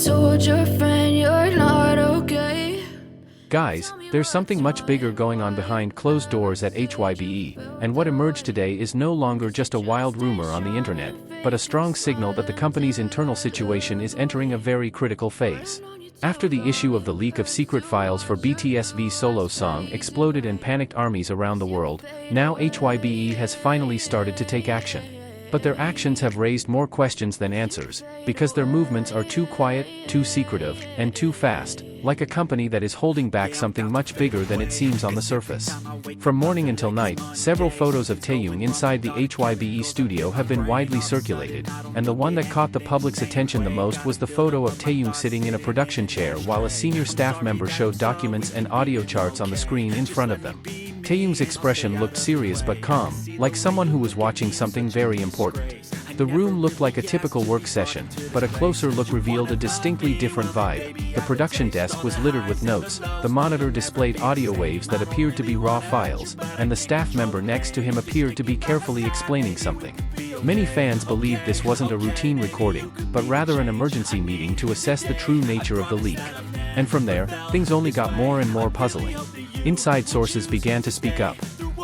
told your friend you're not okay. Guys, there's something much bigger going on behind closed doors at Hybe, and what emerged today is no longer just a wild rumor on the internet, but a strong signal that the company's internal situation is entering a very critical phase. After the issue of the leak of secret files for BTS V's solo song exploded and panicked armies around the world, now Hybe has finally started to take action. But their actions have raised more questions than answers, because their movements are too quiet, too secretive, and too fast, like a company that is holding back something much bigger than it seems on the surface. From morning until night, several photos of Taehyung inside the Hybe studio have been widely circulated, and the one that caught the public's attention the most was the photo of Taehyung sitting in a production chair while a senior staff member showed documents and audio charts on the screen in front of them. Taehyung's expression looked serious but calm, like someone who was watching something very important. The room looked like a typical work session, but a closer look revealed a distinctly different vibe. The production desk was littered with notes, the monitor displayed audio waves that appeared to be raw files, and the staff member next to him appeared to be carefully explaining something. Many fans believed this wasn't a routine recording, but rather an emergency meeting to assess the true nature of the leak. And from there, things only got more and more puzzling. Inside sources began to speak up.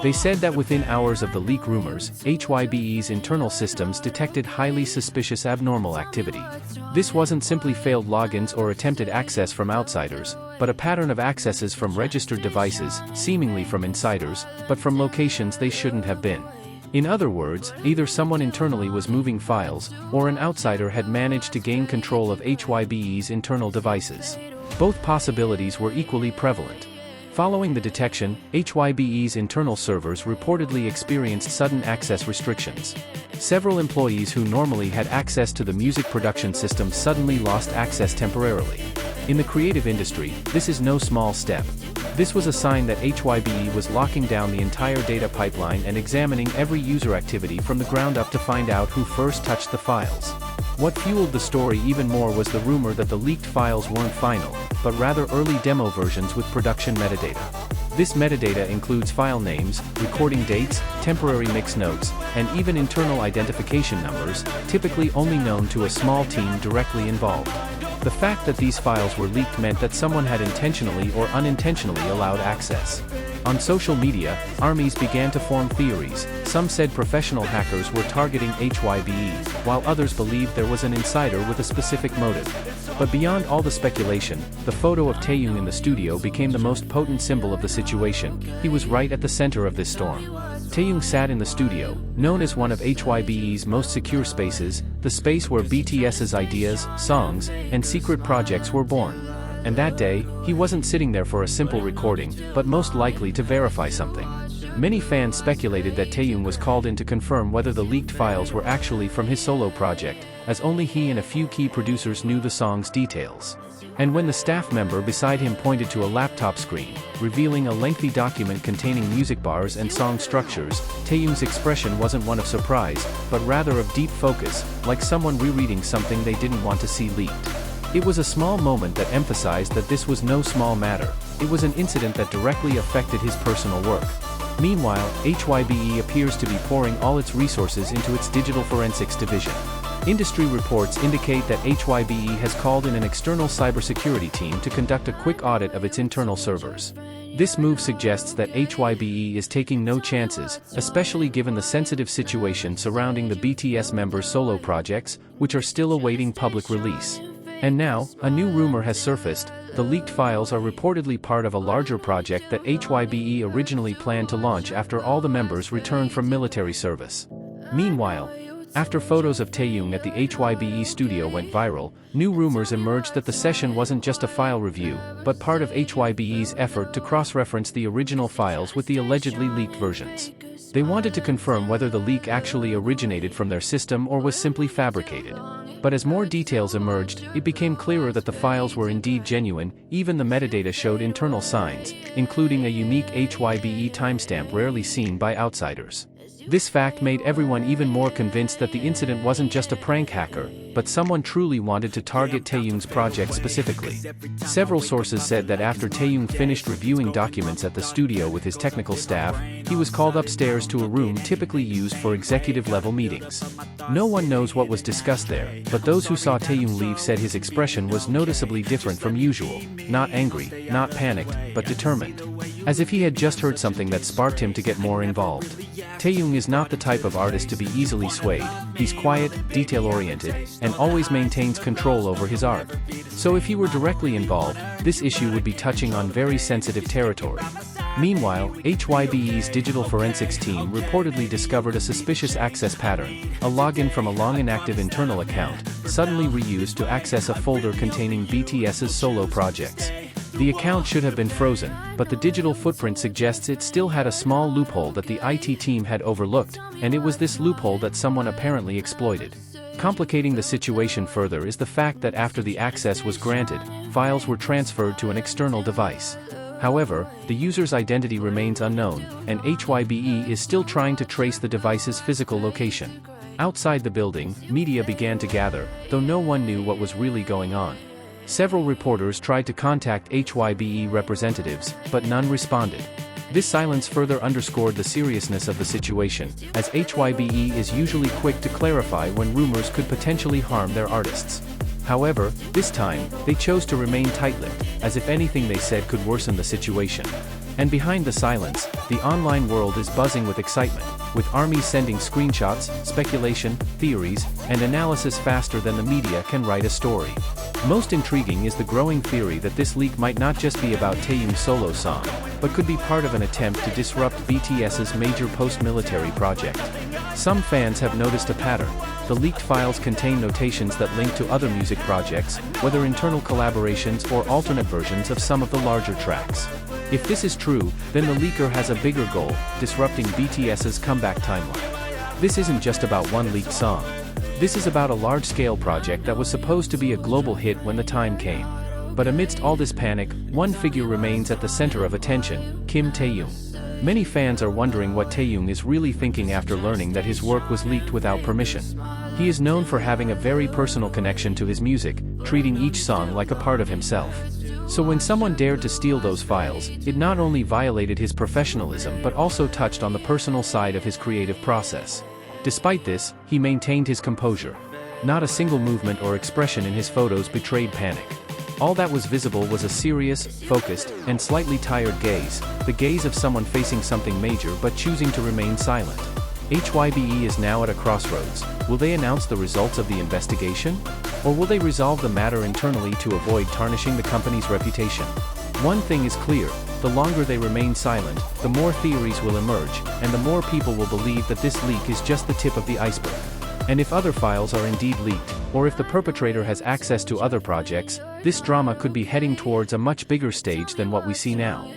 They said that within hours of the leak rumors, Hybe's internal systems detected highly suspicious abnormal activity. This wasn't simply failed logins or attempted access from outsiders, but a pattern of accesses from registered devices, seemingly from insiders, but from locations they shouldn't have been. In other words, either someone internally was moving files, or an outsider had managed to gain control of Hybe's internal devices. Both possibilities were equally prevalent. Following the detection, Hybe's internal servers reportedly experienced sudden access restrictions. Several employees who normally had access to the music production system suddenly lost access temporarily. In the creative industry, this is no small step. This was a sign that Hybe was locking down the entire data pipeline and examining every user activity from the ground up to find out who first touched the files. What fueled the story even more was the rumor that the leaked files weren't final, but rather early demo versions with production metadata. This metadata includes file names, recording dates, temporary mix notes, and even internal identification numbers, typically only known to a small team directly involved. The fact that these files were leaked meant that someone had intentionally or unintentionally allowed access. On social media, armies began to form theories. Some said professional hackers were targeting Hybe, while others believed there was an insider with a specific motive. But beyond all the speculation, the photo of Taehyung in the studio became the most potent symbol of the situation. He was right at the center of this storm. Taehyung sat in the studio, known as one of Hybe's most secure spaces, the space where BTS's ideas, songs, and secret projects were born. And that day, he wasn't sitting there for a simple recording, but most likely to verify something. Many fans speculated that Taehyung was called in to confirm whether the leaked files were actually from his solo project, as only he and a few key producers knew the song's details. And when the staff member beside him pointed to a laptop screen, revealing a lengthy document containing music bars and song structures, Taehyung's expression wasn't one of surprise, but rather of deep focus, like someone rereading something they didn't want to see leaked. It was a small moment that emphasized that this was no small matter. It was an incident that directly affected his personal work. Meanwhile, Hybe appears to be pouring all its resources into its digital forensics division. Industry reports indicate that Hybe has called in an external cybersecurity team to conduct a quick audit of its internal servers. This move suggests that Hybe is taking no chances, especially given the sensitive situation surrounding the BTS members' solo projects, which are still awaiting public release. And now, a new rumor has surfaced. The leaked files are reportedly part of a larger project that Hybe originally planned to launch after all the members returned from military service. Meanwhile, after photos of Taehyung at the Hybe studio went viral, new rumors emerged that the session wasn't just a file review, but part of Hybe's effort to cross-reference the original files with the allegedly leaked versions. They wanted to confirm whether the leak actually originated from their system or was simply fabricated. But as more details emerged, it became clearer that the files were indeed genuine. Even the metadata showed internal signs, including a unique Hybe timestamp rarely seen by outsiders. This fact made everyone even more convinced that the incident wasn't just a prank hacker, but someone truly wanted to target Taehyung's project specifically. Several sources said that after Taehyung finished reviewing documents at the studio with his technical staff, he was called upstairs to a room typically used for executive-level meetings. No one knows what was discussed there, but those who saw Taehyung leave said his expression was noticeably different from usual, not angry, not panicked, but determined. As if he had just heard something that sparked him to get more involved. Taehyung is not the type of artist to be easily swayed. He's quiet, detail-oriented, and always maintains control over his art. So if he were directly involved, this issue would be touching on very sensitive territory. Meanwhile, Hybe's digital forensics team reportedly discovered a suspicious access pattern, a login from a long inactive internal account, suddenly reused to access a folder containing BTS's solo projects. The account should have been frozen, but the digital footprint suggests it still had a small loophole that the IT team had overlooked, and it was this loophole that someone apparently exploited. Complicating the situation further is the fact that after the access was granted, files were transferred to an external device. However, the user's identity remains unknown, and Hybe is still trying to trace the device's physical location. Outside the building, media began to gather, though no one knew what was really going on. Several reporters tried to contact Hybe representatives, but none responded. This silence further underscored the seriousness of the situation, as Hybe is usually quick to clarify when rumors could potentially harm their artists. However, this time, they chose to remain tight-lipped, as if anything they said could worsen the situation. And behind the silence, the online world is buzzing with excitement, with armies sending screenshots, speculation, theories, and analysis faster than the media can write a story. Most intriguing is the growing theory that this leak might not just be about Taehyung's solo song, but could be part of an attempt to disrupt BTS's major post-military project. Some fans have noticed a pattern. The leaked files contain notations that link to other music projects, whether internal collaborations or alternate versions of some of the larger tracks. If this is true, then the leaker has a bigger goal, disrupting BTS's comeback timeline. This isn't just about one leaked song. This is about a large-scale project that was supposed to be a global hit when the time came. But amidst all this panic, one figure remains at the center of attention: Kim Taehyung. Many fans are wondering what Taehyung is really thinking after learning that his work was leaked without permission. He is known for having a very personal connection to his music, treating each song like a part of himself. So when someone dared to steal those files, it not only violated his professionalism but also touched on the personal side of his creative process. Despite this, he maintained his composure. Not a single movement or expression in his photos betrayed panic. All that was visible was a serious, focused, and slightly tired gaze, the gaze of someone facing something major but choosing to remain silent. Hybe is now at a crossroads. Will they announce the results of the investigation? Or will they resolve the matter internally to avoid tarnishing the company's reputation? One thing is clear: the longer they remain silent, the more theories will emerge, and the more people will believe that this leak is just the tip of the iceberg. And if other files are indeed leaked, or if the perpetrator has access to other projects, this drama could be heading towards a much bigger stage than what we see now.